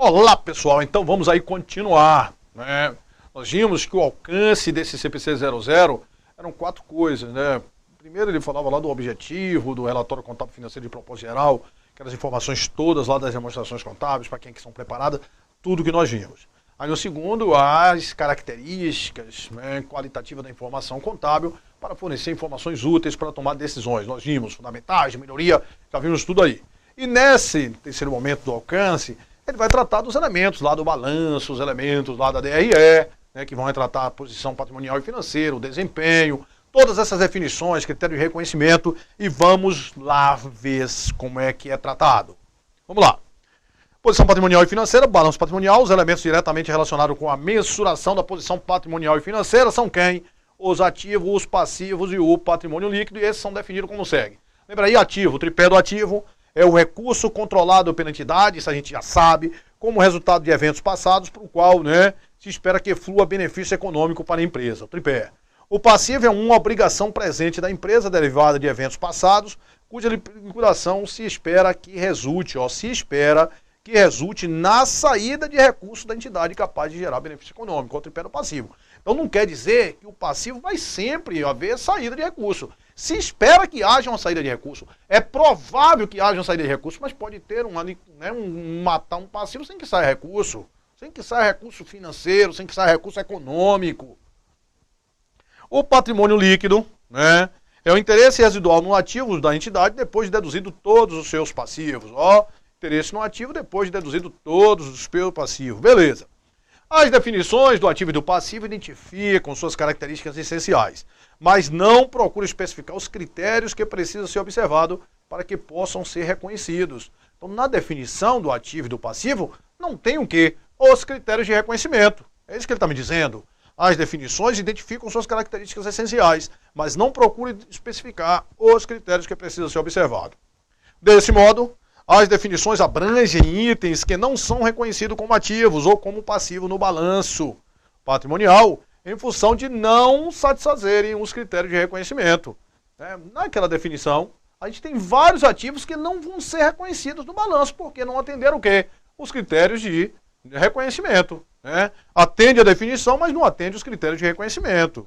Olá pessoal, então vamos aí continuar, né? Nós vimos que o alcance desse CPC 00 eram 4 coisas, né? Primeiro ele falava lá do objetivo, do relatório contábil financeiro de propósito geral, aquelas informações todas lá das demonstrações contábeis, para quem é que são preparadas, tudo que nós vimos. Aí no segundo, as características, né, qualitativas da informação contábil para fornecer informações úteis para tomar decisões. Nós vimos fundamentais, de melhoria, já vimos tudo aí. E nesse terceiro momento do alcance, ele vai tratar dos elementos lá do balanço, os elementos lá da DRE, né, que vão retratar a posição patrimonial e financeira, o desempenho, todas essas definições, critério de reconhecimento, e vamos lá ver como é que é tratado. Vamos lá. Posição patrimonial e financeira, balanço patrimonial, os elementos diretamente relacionados com a mensuração da posição patrimonial e financeira são quem? Os ativos, os passivos e o patrimônio líquido, e esses são definidos como segue. Lembra aí, ativo, o tripé do ativo é o recurso controlado pela entidade, isso a gente já sabe, como resultado de eventos passados, para o qual, né, se espera que flua benefício econômico para a empresa, o tripé. O passivo é uma obrigação presente da empresa derivada de eventos passados, cuja liquidação se espera que resulte, que resulte na saída de recursos da entidade capaz de gerar benefício econômico, o tripé do passivo. Então não quer dizer que o passivo vai sempre haver saída de recurso. Se espera que haja uma saída de recurso, é provável que haja uma saída de recurso, mas pode ter matar um passivo sem que saia recurso, sem que saia recurso financeiro, sem que saia recurso econômico. O patrimônio líquido, né, é o interesse residual no ativo da entidade depois de deduzido todos os seus passivos. Ó, interesse no ativo depois de deduzido todos os seus passivos. Beleza. As definições do ativo e do passivo identificam suas características essenciais, mas não procuram especificar os critérios que precisam ser observados para que possam ser reconhecidos. Então, na definição do ativo e do passivo, não tem o quê? Os critérios de reconhecimento. É isso que ele está me dizendo. As definições identificam suas características essenciais, mas não procuram especificar os critérios que precisam ser observados. Desse modo, as definições abrangem itens que não são reconhecidos como ativos ou como passivos no balanço patrimonial, em função de não satisfazerem os critérios de reconhecimento. Naquela definição, a gente tem vários ativos que não vão ser reconhecidos no balanço, porque não atenderam o quê? Os critérios de reconhecimento. Atende a definição, mas não atende os critérios de reconhecimento.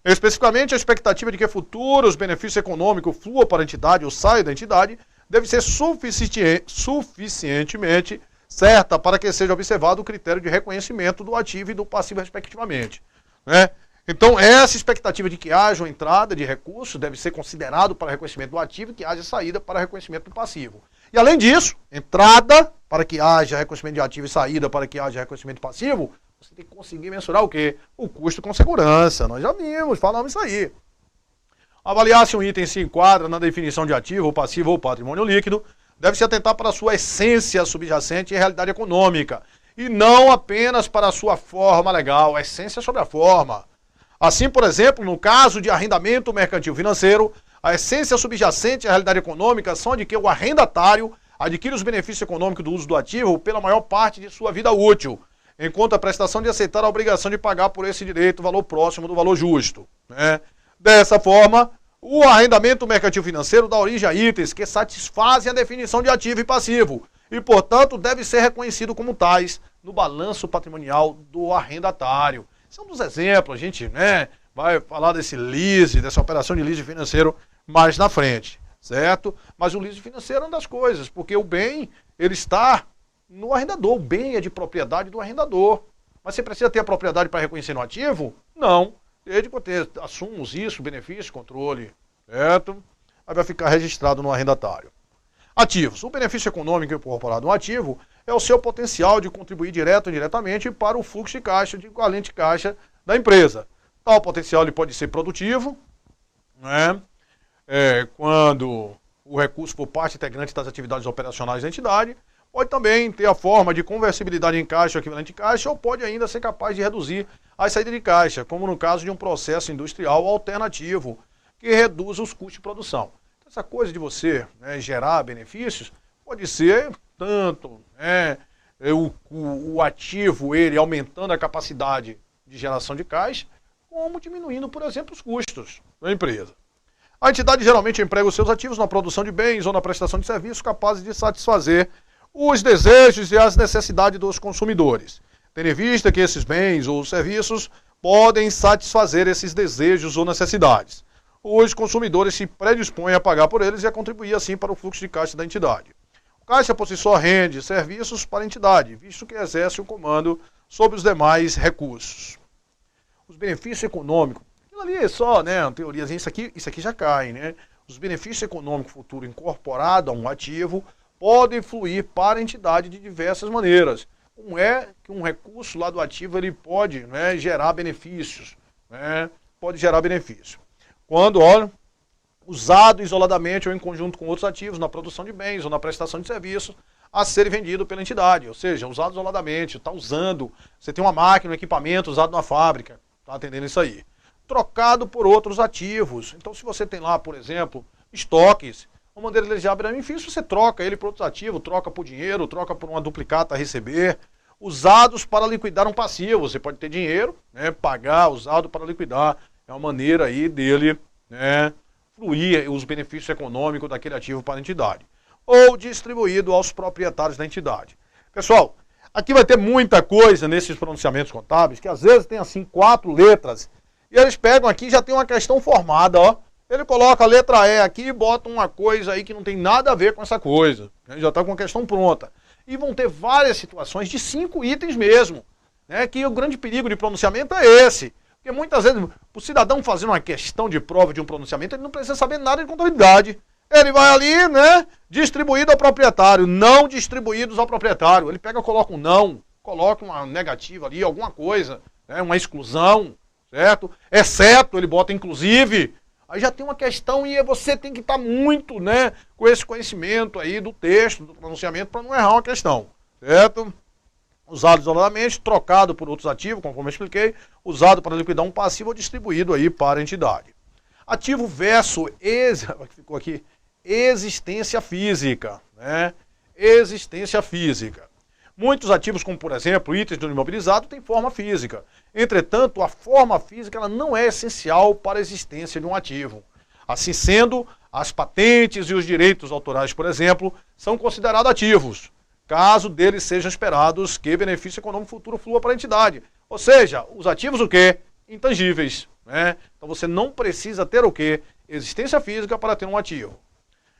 Especificamente, a expectativa de que futuros benefícios econômicos fluam para a entidade ou saiam da entidade deve ser suficientemente certa para que seja observado o critério de reconhecimento do ativo e do passivo, respectivamente. Então, essa expectativa de que haja uma entrada de recurso deve ser considerado para reconhecimento do ativo e que haja saída para reconhecimento do passivo. E, além disso, entrada para que haja reconhecimento de ativo e saída para que haja reconhecimento passivo, você tem que conseguir mensurar o quê? O custo com segurança. Nós já vimos, falamos isso aí. Avaliar se um item se enquadra na definição de ativo, passivo ou patrimônio líquido, deve-se atentar para a sua essência subjacente e realidade econômica, e não apenas para a sua forma legal, a essência sobre a forma. Assim, por exemplo, no caso de arrendamento mercantil financeiro, a essência subjacente e a realidade econômica são de que o arrendatário adquire os benefícios econômicos do uso do ativo pela maior parte de sua vida útil, enquanto a prestação de aceitar a obrigação de pagar por esse direito o valor próximo do valor justo. Dessa forma, o arrendamento mercantil financeiro dá origem a itens que satisfazem a definição de ativo e passivo e, portanto, deve ser reconhecido como tais no balanço patrimonial do arrendatário. Esse é um dos exemplos, a gente vai falar desse lease, dessa operação de lease financeiro mais na frente, certo? Mas o lease financeiro é uma das coisas, porque o bem, ele está no arrendador, o bem é de propriedade do arrendador. Mas você precisa ter a propriedade para reconhecer no ativo? Não. Desde que você assuma isso, benefício, controle, certo? Aí vai ficar registrado no arrendatário. Ativos. O benefício econômico incorporado no ativo é o seu potencial de contribuir direto ou indiretamente para o fluxo de caixa, de corrente de caixa da empresa. Tal potencial ele pode ser produtivo, quando o recurso for parte integrante das atividades operacionais da entidade, pode também ter a forma de conversibilidade em caixa ou equivalente de caixa, ou pode ainda ser capaz de reduzir a saída de caixa, como no caso de um processo industrial alternativo, que reduz os custos de produção. Então, essa coisa de você gerar benefícios, pode ser tanto o ativo, ele aumentando a capacidade de geração de caixa, como diminuindo, por exemplo, os custos da empresa. A entidade geralmente emprega os seus ativos na produção de bens ou na prestação de serviços capazes de satisfazer os desejos e as necessidades dos consumidores, tendo em vista que esses bens ou serviços podem satisfazer esses desejos ou necessidades. Os consumidores se predispõem a pagar por eles e a contribuir assim para o fluxo de caixa da entidade. O caixa por si só rende serviços para a entidade, visto que exerce o comando sobre os demais recursos. Os benefícios econômicos, aquilo ali é só, né, uma teoriazinha, isso aqui já cai, né? Os benefícios econômicos futuros incorporados a um ativo podem fluir para a entidade de diversas maneiras. Como é que um recurso lá do ativo ele pode, né, gerar benefícios, né? Pode gerar benefício. Quando, olha, usado isoladamente ou em conjunto com outros ativos na produção de bens ou na prestação de serviços a serem vendidos pela entidade, ou seja, usado isoladamente, está usando, você tem uma máquina, um equipamento usado na fábrica, está atendendo isso aí. Trocado por outros ativos. Então, se você tem lá, por exemplo, estoques, uma maneira de gerar benefício, você troca ele por outros ativos, troca por dinheiro, troca por uma duplicata a receber. Usados para liquidar um passivo. Você pode ter dinheiro, né, pagar usado para liquidar. É uma maneira aí dele, né, fluir os benefícios econômicos daquele ativo para a entidade. Ou distribuído aos proprietários da entidade. Pessoal, aqui vai ter muita coisa nesses pronunciamentos contábeis, que às vezes tem assim 4 letras, e eles pegam aqui e já tem uma questão formada, ó. Ele coloca a letra E aqui e bota uma coisa aí que não tem nada a ver com essa coisa. Já está com a questão pronta. E vão ter várias situações de 5 itens mesmo, né, que o grande perigo de pronunciamento é esse. Porque muitas vezes, o cidadão fazendo uma questão de prova de um pronunciamento, ele não precisa saber nada de contabilidade. Ele vai ali, né, distribuído ao proprietário, não distribuídos ao proprietário. Ele pega, coloca um não, coloca uma negativa ali, alguma coisa, né, uma exclusão, certo? Exceto, ele bota inclusive. Aí já tem uma questão e você tem que estar muito, né, com esse conhecimento aí do texto, do pronunciamento, para não errar uma questão, certo? Usado isoladamente, trocado por outros ativos, conforme eu expliquei, usado para liquidar um passivo ou distribuído aí para a entidade. Ativo versus ficou aqui, existência física, né? Existência física. Muitos ativos, como por exemplo, itens do imobilizado, têm forma física. Entretanto, a forma física ela não é essencial para a existência de um ativo. Assim sendo, as patentes e os direitos autorais, por exemplo, são considerados ativos, caso deles sejam esperados que benefício econômico futuro flua para a entidade. Ou seja, os ativos o quê? Intangíveis, né? Então você não precisa ter o quê? Existência física para ter um ativo.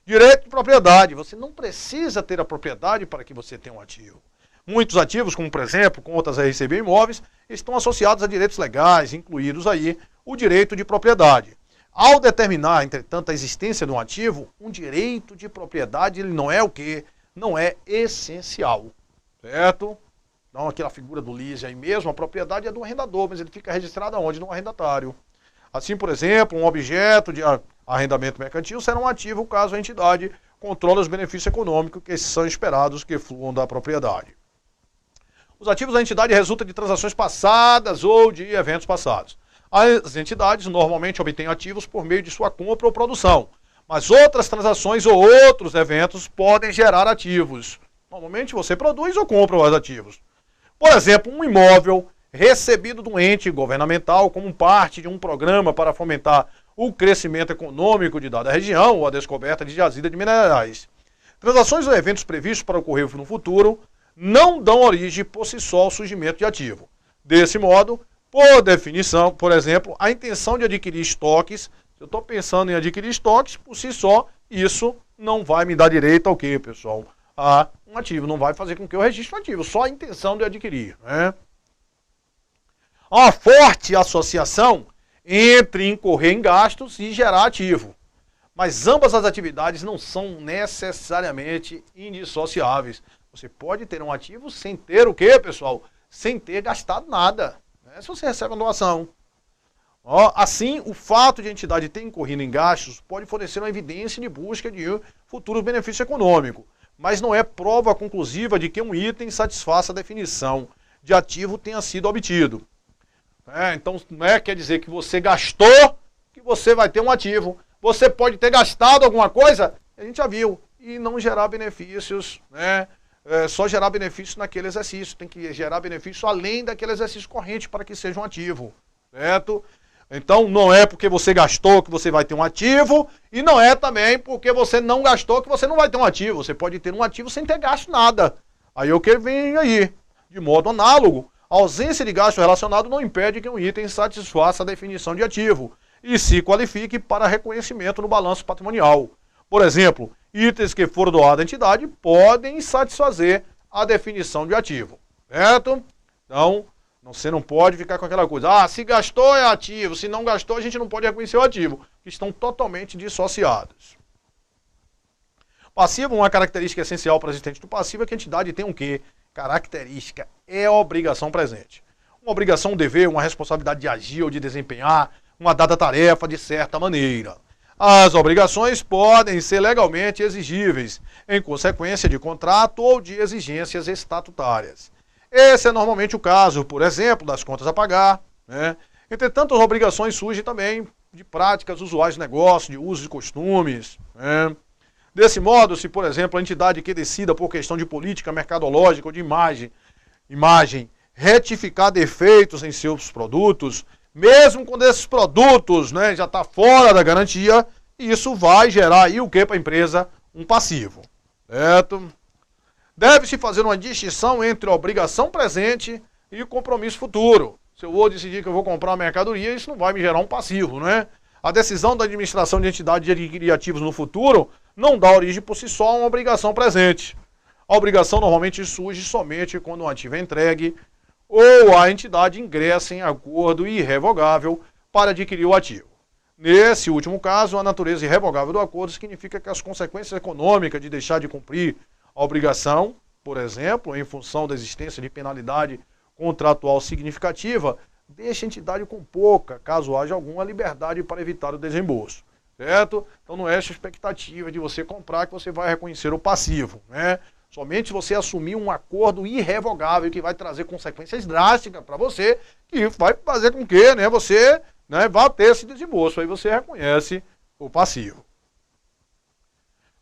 Direito de propriedade. Você não precisa ter a propriedade para que você tenha um ativo. Muitos ativos, como por exemplo, contas a receber imóveis, estão associados a direitos legais, incluídos aí o direito de propriedade. Ao determinar, entretanto, a existência de um ativo, um direito de propriedade ele não é o quê? Não é essencial, certo? Então, aquela figura do lease aí mesmo, a propriedade é do arrendador, mas ele fica registrado aonde? No arrendatário. Assim, por exemplo, um objeto de arrendamento mercantil será um ativo caso a entidade controle os benefícios econômicos que são esperados que fluam da propriedade. Os ativos da entidade resultam de transações passadas ou de eventos passados. As entidades normalmente obtêm ativos por meio de sua compra ou produção, mas outras transações ou outros eventos podem gerar ativos. Normalmente você produz ou compra os ativos. Por exemplo, um imóvel recebido de um ente governamental como parte de um programa para fomentar o crescimento econômico de dada região ou a descoberta de jazida de minerais. Transações ou eventos previstos para ocorrer no futuro não dão origem por si só ao surgimento de ativo. Desse modo, por definição, por exemplo, a intenção de adquirir estoques, se eu estou pensando em adquirir estoques, por si só, isso não vai me dar direito ao quê, pessoal? A um ativo, não vai fazer com que eu registre um ativo, só a intenção de adquirir, né? Há uma forte associação entre incorrer em gastos e gerar ativo. Mas ambas as atividades não são necessariamente indissociáveis. Você pode ter um ativo sem ter o quê, pessoal? Sem ter gastado nada, né? Se você recebe uma doação. Assim, o fato de a entidade ter incorrido em gastos pode fornecer uma evidência de busca de futuros benefícios econômicos, mas não é prova conclusiva de que um item satisfaça a definição de ativo tenha sido obtido. Então, não quer dizer que você gastou que você vai ter um ativo. Você pode ter gastado alguma coisa, a gente já viu, e não gerar benefícios, né? Só gerar benefício naquele exercício. Tem que gerar benefício além daquele exercício corrente para que seja um ativo, certo? Então, não é porque você gastou que você vai ter um ativo, e não é também porque você não gastou que você não vai ter um ativo. Você pode ter um ativo sem ter gasto nada. Aí é o que vem aí. De modo análogo, a ausência de gasto relacionado não impede que um item satisfaça a definição de ativo e se qualifique para reconhecimento no balanço patrimonial. Por exemplo, itens que foram doados à entidade podem satisfazer a definição de ativo. Certo? Então, você não pode ficar com aquela coisa, se gastou é ativo, se não gastou a gente não pode reconhecer o ativo, que estão totalmente dissociados. Passivo, uma característica essencial para a existência do passivo é que a entidade tem um quê? Característica é a obrigação presente. Uma obrigação, um dever, uma responsabilidade de agir ou de desempenhar uma dada tarefa de certa maneira. As obrigações podem ser legalmente exigíveis, em consequência de contrato ou de exigências estatutárias. Esse é normalmente o caso, por exemplo, das contas a pagar, né? Entretanto, as obrigações surgem também de práticas usuais de negócio, de usos e costumes, né? Desse modo, se, por exemplo, a entidade que decida por questão de política mercadológica ou de imagem retificar defeitos em seus produtos, mesmo quando esses produtos, né, já está fora da garantia, isso vai gerar aí o que para a empresa? Um passivo, certo? Deve-se fazer uma distinção entre a obrigação presente e o compromisso futuro. Se eu vou decidir que eu vou comprar uma mercadoria, isso não vai me gerar um passivo, né? A decisão da administração de entidade de adquirir ativos no futuro não dá origem por si só a uma obrigação presente. A obrigação normalmente surge somente quando um ativo é entregue ou a entidade ingressa em acordo irrevogável para adquirir o ativo. Nesse último caso, a natureza irrevogável do acordo significa que as consequências econômicas de deixar de cumprir a obrigação, por exemplo, em função da existência de penalidade contratual significativa, deixa a entidade com pouca, caso haja alguma liberdade para evitar o desembolso, certo? Então não é essa expectativa de você comprar que você vai reconhecer o passivo, né? Somente se você assumir um acordo irrevogável que vai trazer consequências drásticas para você, que vai fazer com que, né, você, né, vá ter esse desembolso, aí você reconhece o passivo.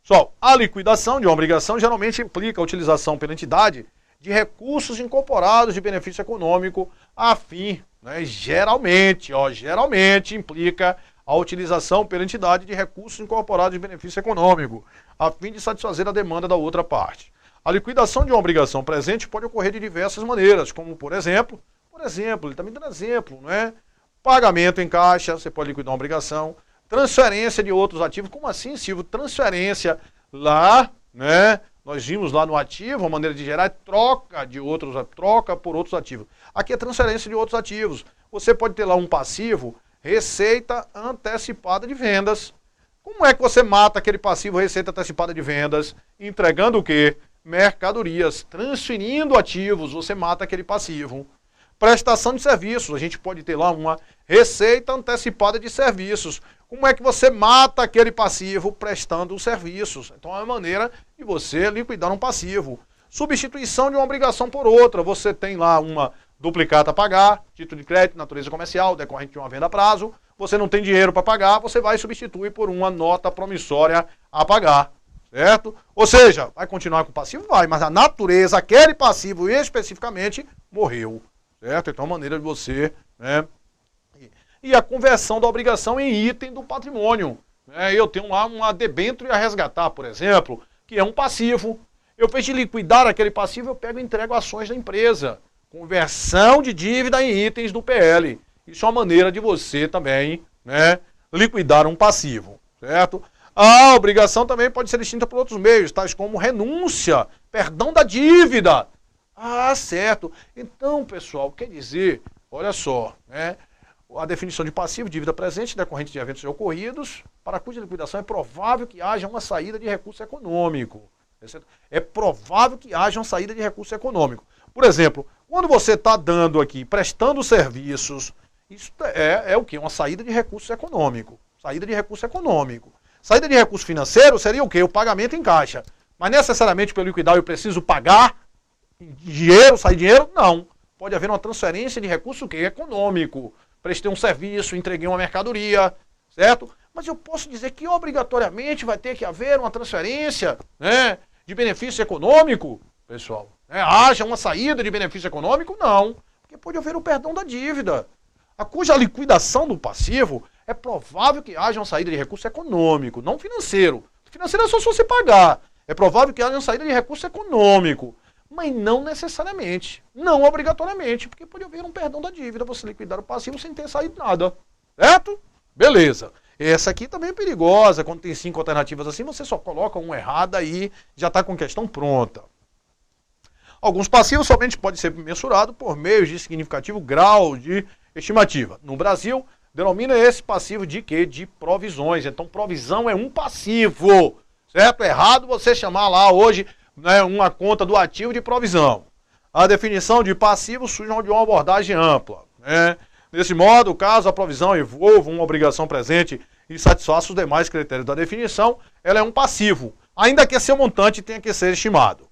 Pessoal, a liquidação de uma obrigação geralmente implica a utilização pela entidade de recursos incorporados de benefício econômico a fim, né, geralmente implica a utilização pela entidade de recursos incorporados de benefício econômico, a fim de satisfazer a demanda da outra parte. A liquidação de uma obrigação presente pode ocorrer de diversas maneiras, como por exemplo, ele está me dando exemplo, né? Pagamento em caixa, você pode liquidar uma obrigação, transferência de outros ativos. Como assim, Silvio? Transferência lá, né? Nós vimos lá no ativo, a maneira de gerar é troca por outros ativos. Aqui é transferência de outros ativos. Você pode ter lá um passivo, receita antecipada de vendas. Como é que você mata aquele passivo receita antecipada de vendas? Entregando o quê? Mercadorias, transferindo ativos, você mata aquele passivo. Prestação de serviços, a gente pode ter lá uma receita antecipada de serviços. Como é que você mata aquele passivo? Prestando os serviços. Então é uma maneira de você liquidar um passivo. Substituição de uma obrigação por outra, você tem lá uma duplicata a pagar, título de crédito, natureza comercial, decorrente de uma venda a prazo, você não tem dinheiro para pagar, você vai substituir por uma nota promissória a pagar, certo? Ou seja, vai continuar com o passivo? Vai, mas a natureza, aquele passivo especificamente, morreu, certo? Então, a maneira de você, né? E a conversão da obrigação em item do patrimônio. Eu tenho lá uma debênture a resgatar, por exemplo, que é um passivo. Eu, ao invés de liquidar aquele passivo, eu pego e entrego ações da empresa. Conversão de dívida em itens do PL. Isso é uma maneira de você também, né, liquidar um passivo, certo? A obrigação também pode ser distinta por outros meios, tais como renúncia, perdão da dívida. Ah, certo. Então, pessoal, quer dizer, olha só, né, a definição de passivo, dívida presente, decorrente de eventos ocorridos, para cuja liquidação é provável que haja uma saída de recurso econômico. É provável que haja uma saída de recurso econômico. Por exemplo, quando você está dando aqui, prestando serviços, isso é o quê? Uma saída de recurso econômico. Saída de recurso econômico. Saída de recurso financeiro seria o quê? O pagamento em caixa. Mas necessariamente para eu liquidar eu preciso pagar dinheiro, sair dinheiro? Não. Pode haver uma transferência de recurso o quê? Econômico. Prestei um serviço, entreguei uma mercadoria, certo? Mas eu posso dizer que obrigatoriamente vai ter que haver uma transferência, né, de benefício econômico, pessoal. Haja uma saída de benefício econômico? Não. Porque pode haver o perdão da dívida. cuja liquidação do passivo é provável que haja uma saída de recurso econômico, não financeiro. Financeiro é só se você pagar. É provável que haja uma saída de recurso econômico, mas não necessariamente, não obrigatoriamente, porque pode haver um perdão da dívida, você liquidar o passivo sem ter saído nada, certo? Beleza. Essa aqui também é perigosa, quando tem 5 alternativas assim, você só coloca uma errada e já está com questão pronta. Alguns passivos somente podem ser mensurados por meio de significativo grau de estimativa. No Brasil, denomina esse passivo de quê? De provisões. Então, provisão é um passivo, certo? É errado você chamar lá hoje, né, uma conta do ativo de provisão. A definição de passivo surge de uma abordagem ampla, né? Desse modo, caso a provisão envolva uma obrigação presente e satisfaça os demais critérios da definição, ela é um passivo, ainda que seu montante tenha que ser estimado.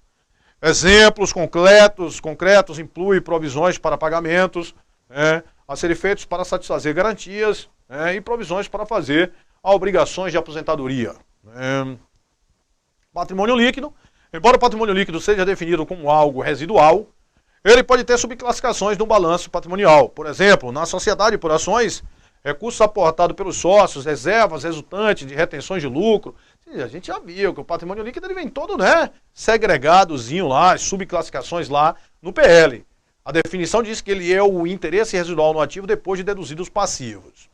Exemplos concretos incluem provisões para pagamentos, né, a serem feitos para satisfazer garantias, né, e provisões para fazer obrigações de aposentadoria. Patrimônio líquido. Embora o patrimônio líquido seja definido como algo residual, ele pode ter subclassificações no balanço patrimonial. Por exemplo, na sociedade por ações, recursos aportados pelos sócios, reservas resultantes de retenções de lucro. A gente já viu que o patrimônio líquido ele vem todo, né, segregadozinho lá, as subclassificações lá no PL. A definição diz que ele é o interesse residual no ativo depois de deduzidos os passivos.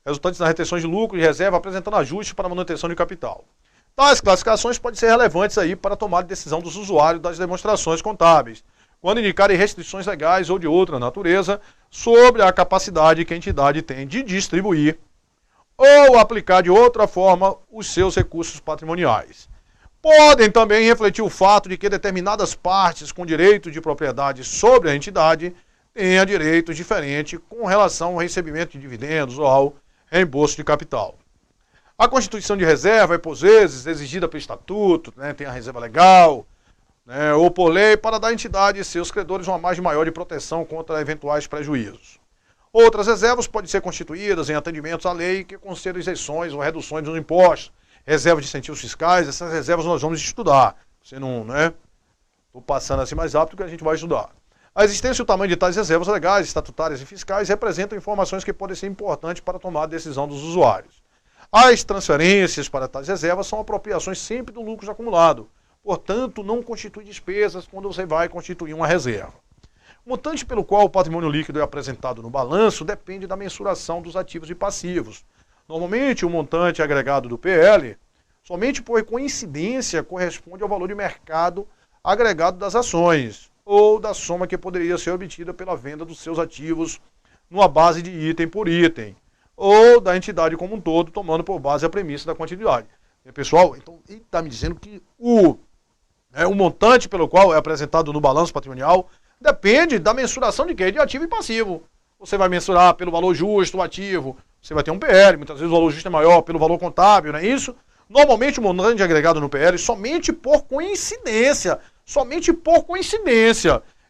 Resultantes das retenções de lucro e reserva apresentando ajuste para manutenção de capital. Tais classificações podem ser relevantes aí para tomar decisão dos usuários das demonstrações contábeis, quando indicarem restrições legais ou de outra natureza sobre a capacidade que a entidade tem de distribuir ou aplicar de outra forma os seus recursos patrimoniais. Podem também refletir o fato de que determinadas partes com direito de propriedade sobre a entidade tenham direitos diferentes com relação ao recebimento de dividendos ou ao reembolso de capital. A constituição de reserva é, por vezes, exigida pelo estatuto, né, tem a reserva legal, né, ou por lei, para dar à entidade e seus credores uma margem maior de proteção contra eventuais prejuízos. Outras reservas podem ser constituídas em atendimentos à lei que concedam isenções ou reduções dos impostos, reserva de incentivos fiscais. Essas reservas nós vamos estudar. Você não, né? Estou passando assim mais rápido que a gente vai estudar. A existência e o tamanho de tais reservas legais, estatutárias e fiscais representam informações que podem ser importantes para tomar a decisão dos usuários. As transferências para tais reservas são apropriações sempre do lucro acumulado. Portanto, não constitui despesas quando você vai constituir uma reserva. O montante pelo qual o patrimônio líquido é apresentado no balanço depende da mensuração dos ativos e passivos. Normalmente, o montante agregado do PL, somente por coincidência, corresponde ao valor de mercado agregado das ações, ou da soma que poderia ser obtida pela venda dos seus ativos numa base de item por item, ou da entidade como um todo, tomando por base a premissa da quantidade. Pessoal, então ele está me dizendo que o montante pelo qual é apresentado no balanço patrimonial depende da mensuração de quê? De ativo e passivo. Você vai mensurar pelo valor justo o ativo, você vai ter um PL, muitas vezes o valor justo é maior pelo valor contábil, não é isso? Normalmente o montante agregado no PL, somente por coincidência,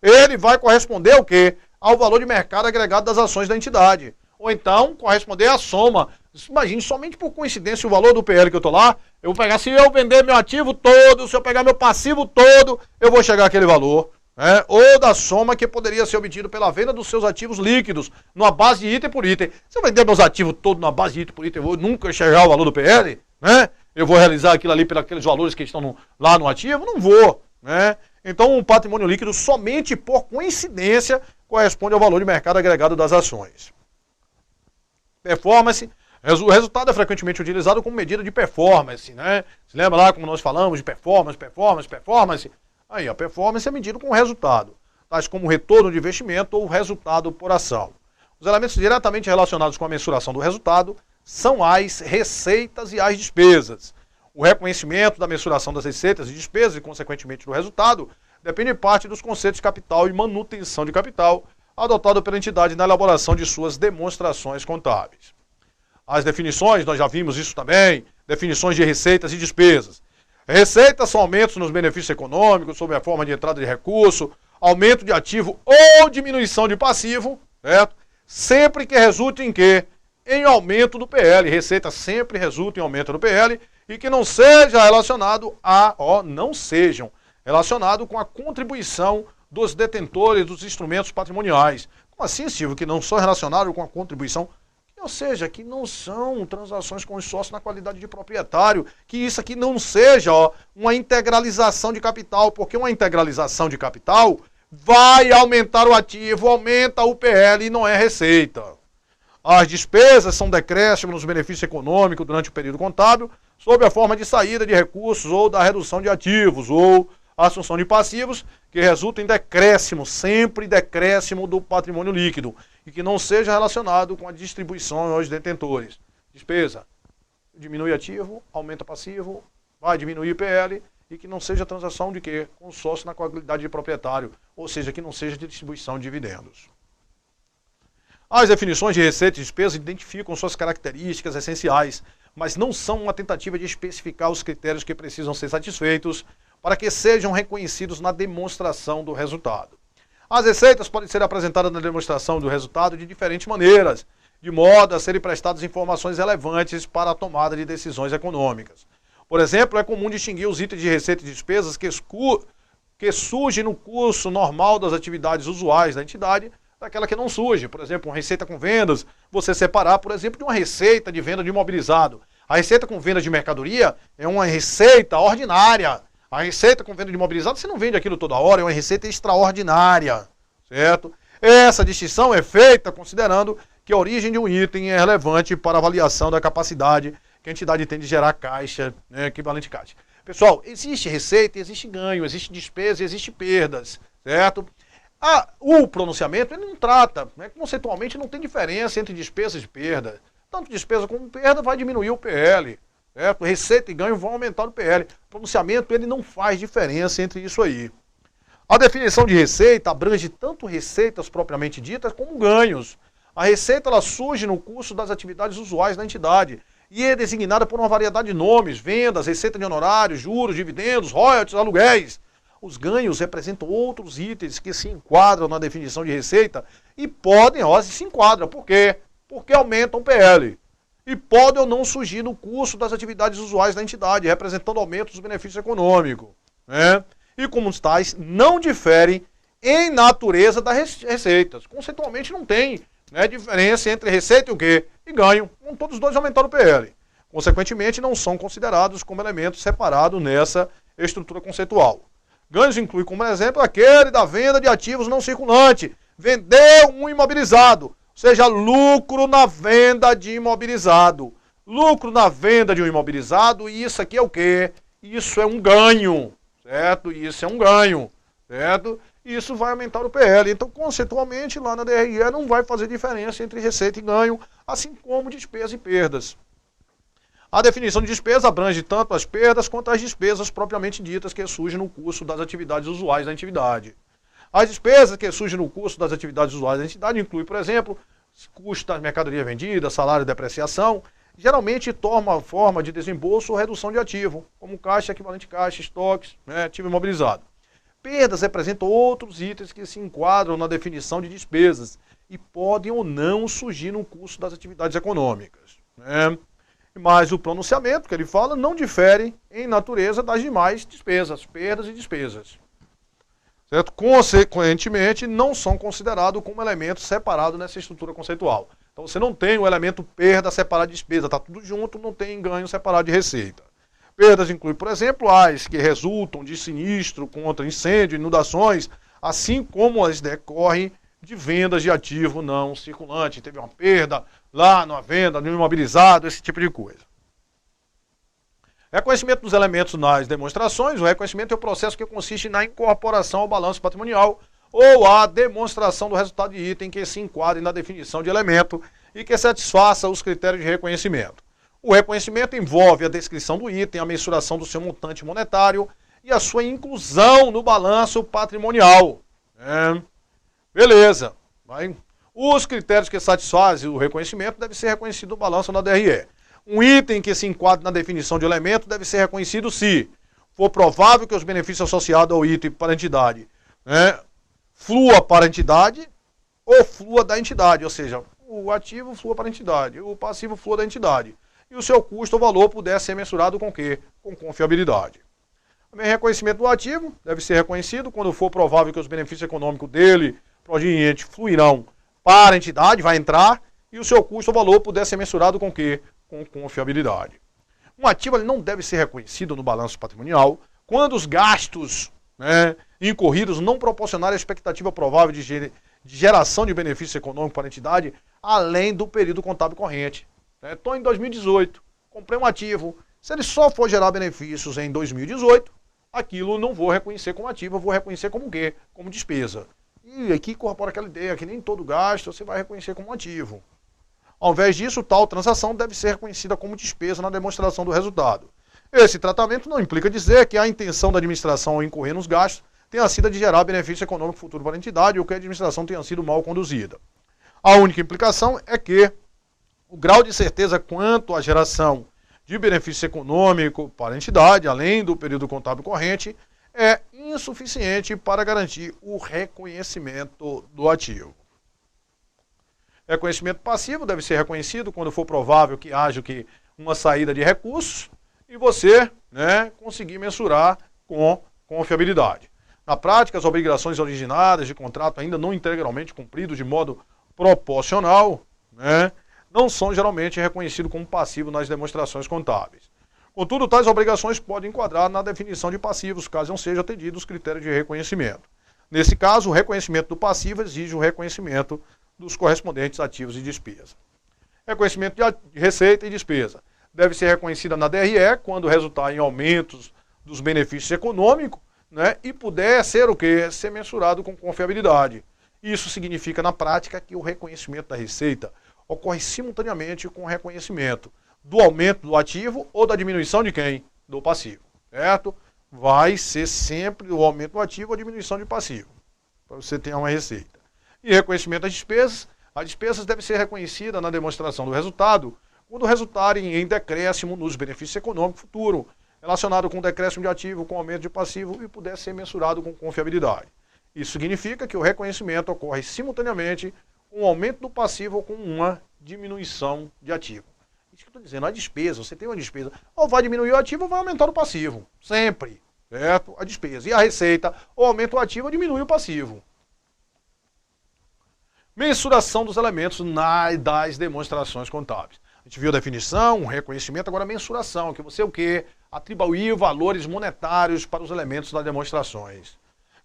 ele vai corresponder ao quê? Ao valor de mercado agregado das ações da entidade. Ou então corresponder à soma. Imagine, somente por coincidência o valor do PL que eu estou lá, eu vou pegar, se eu vender meu ativo todo, se eu pegar meu passivo todo, eu vou chegar àquele valor. Ou da soma que poderia ser obtido pela venda dos seus ativos líquidos, numa base de item por item. Se eu vender meus ativos todos na base de item por item, eu vou nunca chegar ao valor do PL, né? Eu vou realizar aquilo ali pelos valores que estão lá no ativo? Não vou, né? Então, o patrimônio líquido, somente por coincidência, corresponde ao valor de mercado agregado das ações. Performance. O resultado é frequentemente utilizado como medida de performance, né? Se lembra lá como nós falamos de performance? Aí, a performance é medida com o resultado, tais como o retorno de investimento ou o resultado por ação. Os elementos diretamente relacionados com a mensuração do resultado são as receitas e as despesas. O reconhecimento da mensuração das receitas e despesas e, consequentemente, do resultado depende em parte dos conceitos de capital e manutenção de capital adotado pela entidade na elaboração de suas demonstrações contábeis. As definições, nós já vimos isso também, definições de receitas e despesas. Receitas são aumentos nos benefícios econômicos, sob a forma de entrada de recurso, aumento de ativo ou diminuição de passivo, certo? Sempre que resulte em quê? Em aumento do PL. Receita sempre resulta em aumento do PL e que não seja relacionado relacionado com a contribuição dos detentores dos instrumentos patrimoniais, Como assim, Silvio, que não são relacionados com a contribuição? Ou seja, que não são transações com os sócios na qualidade de proprietário, que isso aqui não seja uma integralização de capital, porque uma integralização de capital vai aumentar o ativo, aumenta o PL e não é receita. As despesas são decréscimo nos benefícios econômicos durante o período contábil, sob a forma de saída de recursos ou da redução de ativos ou assunção de passivos, que resulta em decréscimo, sempre decréscimo do patrimônio líquido, e que não seja relacionado com a distribuição aos detentores. Despesa, diminui ativo, aumenta passivo, vai diminuir PL, e que não seja transação de quê? Com sócio na qualidade de proprietário, ou seja, que não seja de distribuição de dividendos. As definições de receita e despesa identificam suas características essenciais, mas não são uma tentativa de especificar os critérios que precisam ser satisfeitos para que sejam reconhecidos na demonstração do resultado. As receitas podem ser apresentadas na demonstração do resultado de diferentes maneiras, de modo a serem prestadas informações relevantes para a tomada de decisões econômicas. Por exemplo, é comum distinguir os itens de receita e despesas que surgem no curso normal das atividades usuais da entidade, daquela que não surge. Por exemplo, uma receita com vendas, você separar, por exemplo, de uma receita de venda de imobilizado. A receita com venda de mercadoria é uma receita ordinária. A receita com venda de imobilizado, você não vende aquilo toda hora, é uma receita extraordinária, certo? Essa distinção é feita considerando que a origem de um item é relevante para a avaliação da capacidade que a entidade tem de gerar caixa, equivalente caixa. Pessoal, existe receita, existe ganho, existe despesa e existe perdas, certo? O pronunciamento ele não trata, conceitualmente não tem diferença entre despesas e perda. Tanto despesa como perda vai diminuir o PL. Certo? Receita e ganho vão aumentar o PL. O pronunciamento ele não faz diferença entre isso aí. A definição de receita abrange tanto receitas propriamente ditas como ganhos. A receita ela surge no curso das atividades usuais da entidade e é designada por uma variedade de nomes, vendas, receita de honorários, juros, dividendos, royalties, aluguéis. Os ganhos representam outros itens que se enquadram na definição de receita e podem, se enquadram. Por quê? Porque aumentam o PL. E podem ou não surgir no curso das atividades usuais da entidade, representando aumento dos benefícios econômicos. E como tais, não diferem em natureza das receitas. Conceitualmente não tem diferença entre receita e o quê? E ganho. Vão todos os dois aumentar o PL. Consequentemente, não são considerados como elementos separados nessa estrutura conceitual. Ganhos inclui como exemplo aquele da venda de ativos não circulantes. Vendeu um imobilizado. Ou seja, lucro na venda de imobilizado. Lucro na venda de um imobilizado, e isso aqui é o quê? Isso é um ganho, certo? Isso é um ganho, certo? Isso vai aumentar o PL. Então, conceitualmente, lá na DRE não vai fazer diferença entre receita e ganho, assim como despesa e perdas. A definição de despesa abrange tanto as perdas quanto as despesas propriamente ditas que surgem no curso das atividades usuais da entidade. As despesas que surgem no curso das atividades usuais da entidade incluem, por exemplo, custo das mercadorias vendidas, salário e depreciação, geralmente toma forma de desembolso ou redução de ativo, como caixa, equivalente caixa, estoques, ativo imobilizado. Perdas representam outros itens que se enquadram na definição de despesas e podem ou não surgir no curso das atividades econômicas. Mas o pronunciamento que ele fala não difere em natureza das demais despesas, perdas e despesas. Certo? Consequentemente, não são considerados como elementos separados nessa estrutura conceitual. Então você não tem o elemento perda separado de despesa, está tudo junto, não tem ganho separado de receita. Perdas incluem, por exemplo, as que resultam de sinistro contra incêndio, inundações, assim como as decorrem de vendas de ativo não circulante. Teve uma perda lá na venda, no imobilizado, esse tipo de coisa. Reconhecimento dos elementos nas demonstrações. O reconhecimento é o processo que consiste na incorporação ao balanço patrimonial ou a demonstração do resultado de item que se enquadre na definição de elemento e que satisfaça os critérios de reconhecimento. O reconhecimento envolve a descrição do item, a mensuração do seu montante monetário e a sua inclusão no balanço patrimonial. Beleza. Os critérios que satisfazem o reconhecimento devem ser reconhecidos no balanço na DRE. Um item que se enquadre na definição de elemento deve ser reconhecido se for provável que os benefícios associados ao item para a entidade flua para a entidade ou flua da entidade, ou seja, o ativo flua para a entidade, o passivo flua da entidade. E o seu custo ou valor puder ser mensurado com o quê? Com confiabilidade. Também reconhecimento do ativo deve ser reconhecido quando for provável que os benefícios econômicos dele provenientes fluirão para a entidade, vai entrar, e o seu custo ou valor puder ser mensurado com o quê? Com confiabilidade. Um ativo ele não deve ser reconhecido no balanço patrimonial quando os gastos, né, incorridos não proporcionarem a expectativa provável de geração de benefício econômico para a entidade, além do período contábil corrente. Estou em 2018, comprei um ativo, se ele só for gerar benefícios em 2018, aquilo não vou reconhecer como ativo, eu vou reconhecer como o quê? Como despesa. E aqui incorpora aquela ideia que nem todo gasto você vai reconhecer como ativo. Ao invés disso, tal transação deve ser reconhecida como despesa na demonstração do resultado. Esse tratamento não implica dizer que a intenção da administração ao incorrer nos gastos tenha sido a de gerar benefício econômico futuro para a entidade ou que a administração tenha sido mal conduzida. A única implicação é que o grau de certeza quanto à geração de benefício econômico para a entidade, além do período contábil corrente, é insuficiente para garantir o reconhecimento do ativo. Reconhecimento passivo deve ser reconhecido quando for provável que haja uma saída de recursos e você, né, conseguir mensurar com confiabilidade. Na prática, as obrigações originadas de contrato ainda não integralmente cumpridos de modo proporcional, né, não são geralmente reconhecidos como passivo nas demonstrações contábeis. Contudo, tais obrigações podem enquadrar na definição de passivos, caso não sejam atendidos os critérios de reconhecimento. Nesse caso, o reconhecimento do passivo exige o reconhecimento dos correspondentes ativos e despesa. Reconhecimento de receita e despesa. Deve ser reconhecida na DRE quando resultar em aumentos dos benefícios econômicos, né, e puder ser o quê? Ser mensurado com confiabilidade. Isso significa, na prática, que o reconhecimento da receita ocorre simultaneamente com o reconhecimento do aumento do ativo ou da diminuição de quem? Do passivo, certo? Vai ser sempre o aumento do ativo ou a diminuição de passivo, para você ter uma receita. E reconhecimento das despesas. As despesas devem ser reconhecidas na demonstração do resultado quando resultarem em decréscimo nos benefícios econômicos futuros, relacionado com decréscimo de ativo, com aumento de passivo e puder ser mensurado com confiabilidade. Isso significa que o reconhecimento ocorre simultaneamente com o aumento do passivo ou com uma diminuição de ativo. Isso que eu estou dizendo, a despesa, você tem uma despesa, ou vai diminuir o ativo ou vai aumentar o passivo. Sempre, certo? A despesa. E a receita, ou aumenta o ativo ou diminui o passivo. Mensuração dos elementos das demonstrações contábeis. A gente viu a definição, reconhecimento, agora a mensuração, que você o quê? Atribuir valores monetários para os elementos das demonstrações.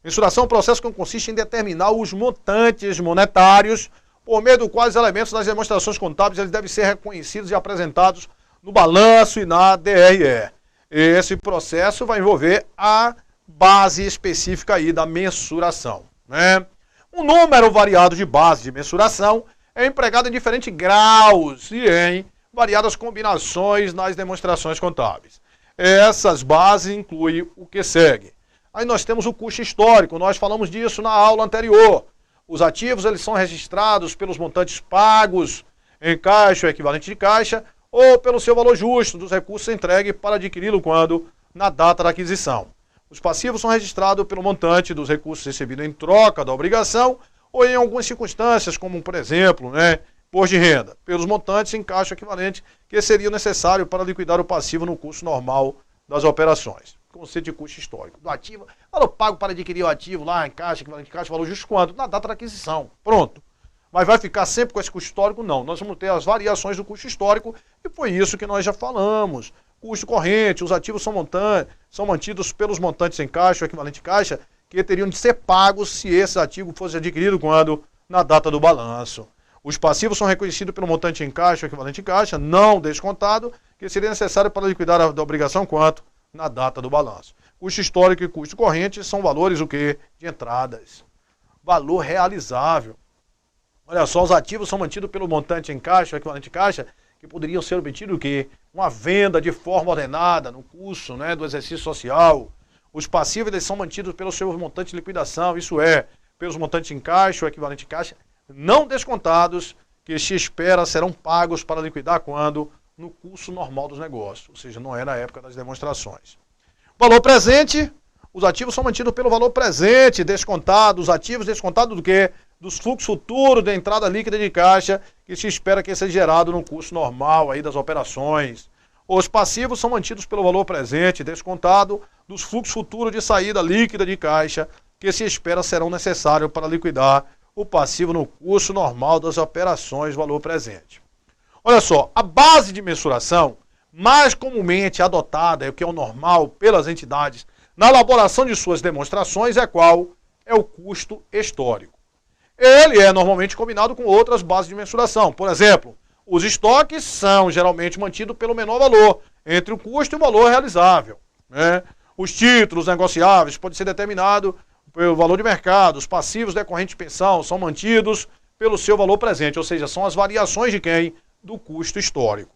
Mensuração é um processo que consiste em determinar os montantes monetários por meio do qual os elementos das demonstrações contábeis eles devem ser reconhecidos e apresentados no balanço e na DRE. Esse processo vai envolver a base específica aí da mensuração, né? Um número variado de base de mensuração é empregado em diferentes graus e em variadas combinações nas demonstrações contábeis. Essas bases incluem o que segue. Aí nós temos o custo histórico, nós falamos disso na aula anterior. Os ativos eles são registrados pelos montantes pagos em caixa ou equivalente de caixa ou pelo seu valor justo dos recursos entregues para adquiri-lo quando? Na data da aquisição. Os passivos são registrados pelo montante dos recursos recebidos em troca da obrigação ou em algumas circunstâncias, como por exemplo, né, imposto de renda, pelos montantes em caixa equivalente que seriam necessários para liquidar o passivo no curso normal das operações. Conceito de custo histórico. Do ativo, valor pago para adquirir o ativo lá em caixa, equivalente de caixa, valor justo quando? Na data da aquisição. Pronto. Mas vai ficar sempre com esse custo histórico? Não. Nós vamos ter as variações do custo histórico e foi isso que nós já falamos. Custo corrente, os ativos são mantidos pelos montantes em caixa, ou equivalente de caixa, que teriam de ser pagos se esse ativo fosse adquirido quando? Na data do balanço. Os passivos são reconhecidos pelo montante em caixa, ou equivalente de caixa, não descontado, que seria necessário para liquidar a obrigação quanto? Na data do balanço. Custo histórico e custo corrente são valores o quê? De entradas. Valor realizável. Olha só, os ativos são mantidos pelo montante em caixa, ou equivalente de caixa, que poderiam ser obtidos o quê? Uma venda de forma ordenada no curso, né, do exercício social. Os passivos eles são mantidos pelos seus montantes de liquidação, isso é, pelos montantes em caixa ou equivalente de caixa, não descontados, que se espera serão pagos para liquidar quando? No curso normal dos negócios, ou seja, não é na época das demonstrações. Valor presente, os ativos são mantidos pelo valor presente, descontado, os ativos descontados do quê? Dos fluxos futuros da entrada líquida de caixa, que se espera que seja gerado no curso normal aí das operações. Os passivos são mantidos pelo valor presente, descontado, dos fluxos futuros de saída líquida de caixa, que se espera serão necessários para liquidar o passivo no curso normal das operações valor presente. Olha só, a base de mensuração mais comumente adotada, o que é o normal pelas entidades, na elaboração de suas demonstrações é qual? É o custo histórico. Ele é normalmente combinado com outras bases de mensuração. Por exemplo, os estoques são geralmente mantidos pelo menor valor entre o custo e o valor realizável, né? Os títulos negociáveis podem ser determinados pelo valor de mercado. Os passivos decorrentes de pensão são mantidos pelo seu valor presente, ou seja, são as variações de quem? Do custo histórico.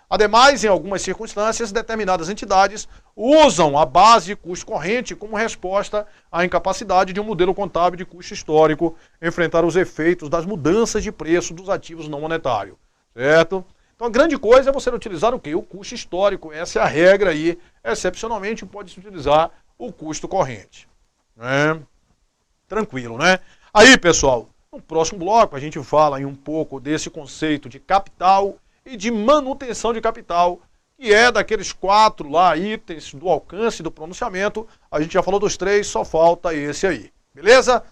Ademais, em algumas circunstâncias, determinadas entidades usam a base de custo corrente como resposta à incapacidade de um modelo contábil de custo histórico enfrentar os efeitos das mudanças de preço dos ativos não monetários, certo? Então a grande coisa é você utilizar o quê? O custo histórico. Essa é a regra aí. Excepcionalmente pode-se utilizar o custo corrente, né? Tranquilo, né? Aí, pessoal, no próximo bloco a gente fala aí um pouco desse conceito de capital e de manutenção de capital, que é daqueles 4 lá itens do alcance do pronunciamento. A gente já falou dos 3, só falta esse aí. Beleza?